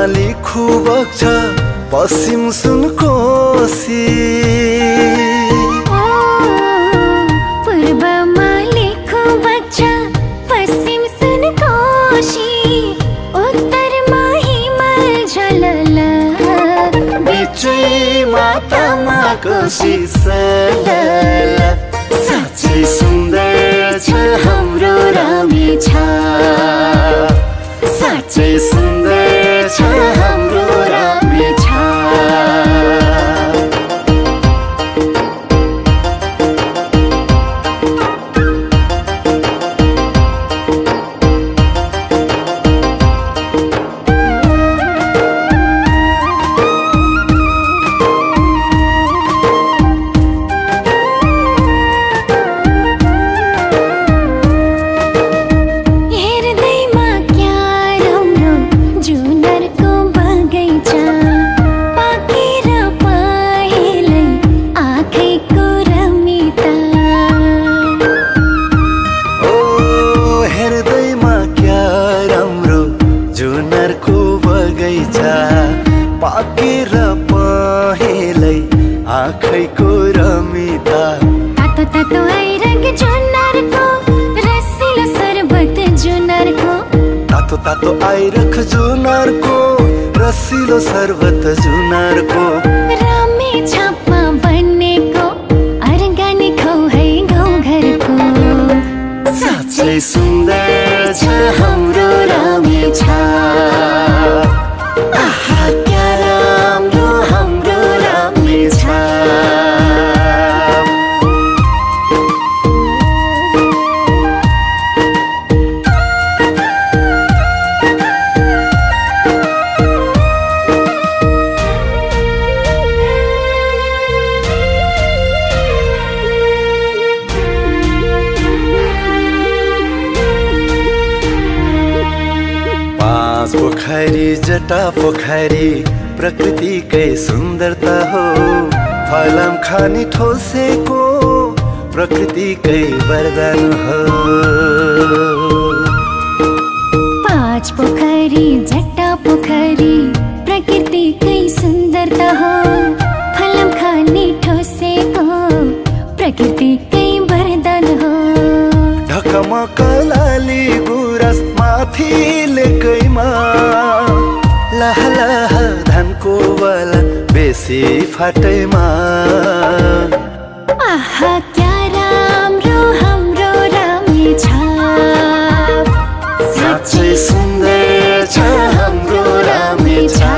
लिखु बग्छ पश्चिम सुनकोशी पूर्वमा लिखु बग्छ पश्चिम सुनकोशी उत्तरमा हिमाल झलल बिचैमा तमाकोशी सलल साँच्चै सुन्दर छ हाम्रो रामेछाप साँच्चै सुन्दर छ हाम्रो रामेछाप पाकेर पहेलै आँखैको रमिता तातो तातो आइरक जुनरको रसिलो शरबत जुनरको तातो तातो आइरक जुनरको रसिलो शरबत जुनरको रामेछापमा बनेको अर्ग्यानिक हौ है गाउँघरको साँच्चै सुन्दर छ हाम्रो रामेछाप आहा क्या राम्रो हाम्रो रामेछाप पाँच पोखरी जटा पोखरी प्रकृतिकै सुन्दरता हो फलाम खानी ठोसेको प्रकृतिकै वरदान हो पाँच पोखरी जटा पोखरी प्रकृतिकै सुन्दरता हो फलाम खानी ठोसेको प्रकृतिकै वरदान हो ढकमकलाली गुराँस माथि लेकैमा लहलह धानको वाला बेसी फाटैमा आहा क्या राम्रो हाम्रो रामेछाप साँच्चै सुन्दर छ हाम्रो रामेछाप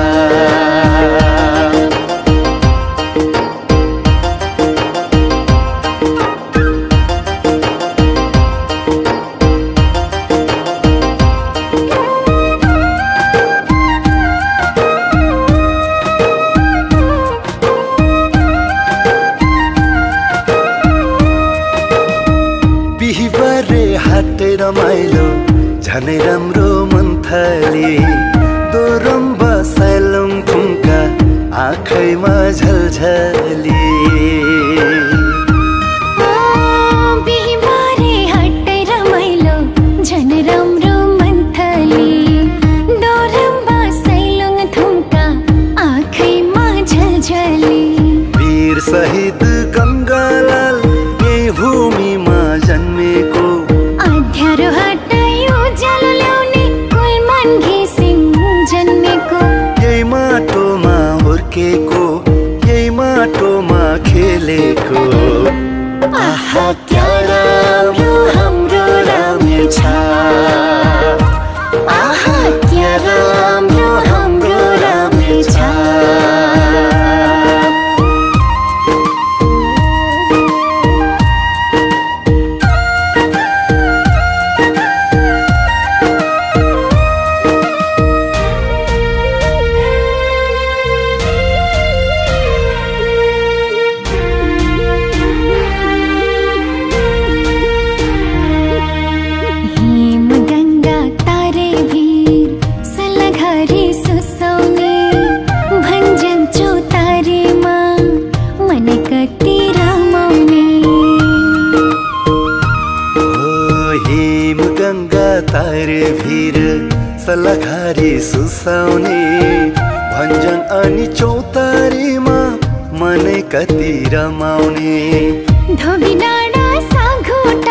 बिहिबारे हाट रमाइलो झनै राम्रो मन्थली दोरम्ब साइलुङ थुङ्का आँखैमा झलझली बिहिबारे हाट रमाइलो झन राम्रो मन्थली दोरम्ब साइलुङ थुङ्का आँखैमा झलझली वीर शहीद गङ्गालाल यही भूमिमा जन्मेको अध्यारो हटायो उज्यालो ल्याउने कुलमान घिसिङ जन्मेको यही माटोमा हुर्केको सलघारी सुसाउने भन्ज्याङ अनि चौतारीमा मनै कति रमाउने धोबी डाँडा साघोटा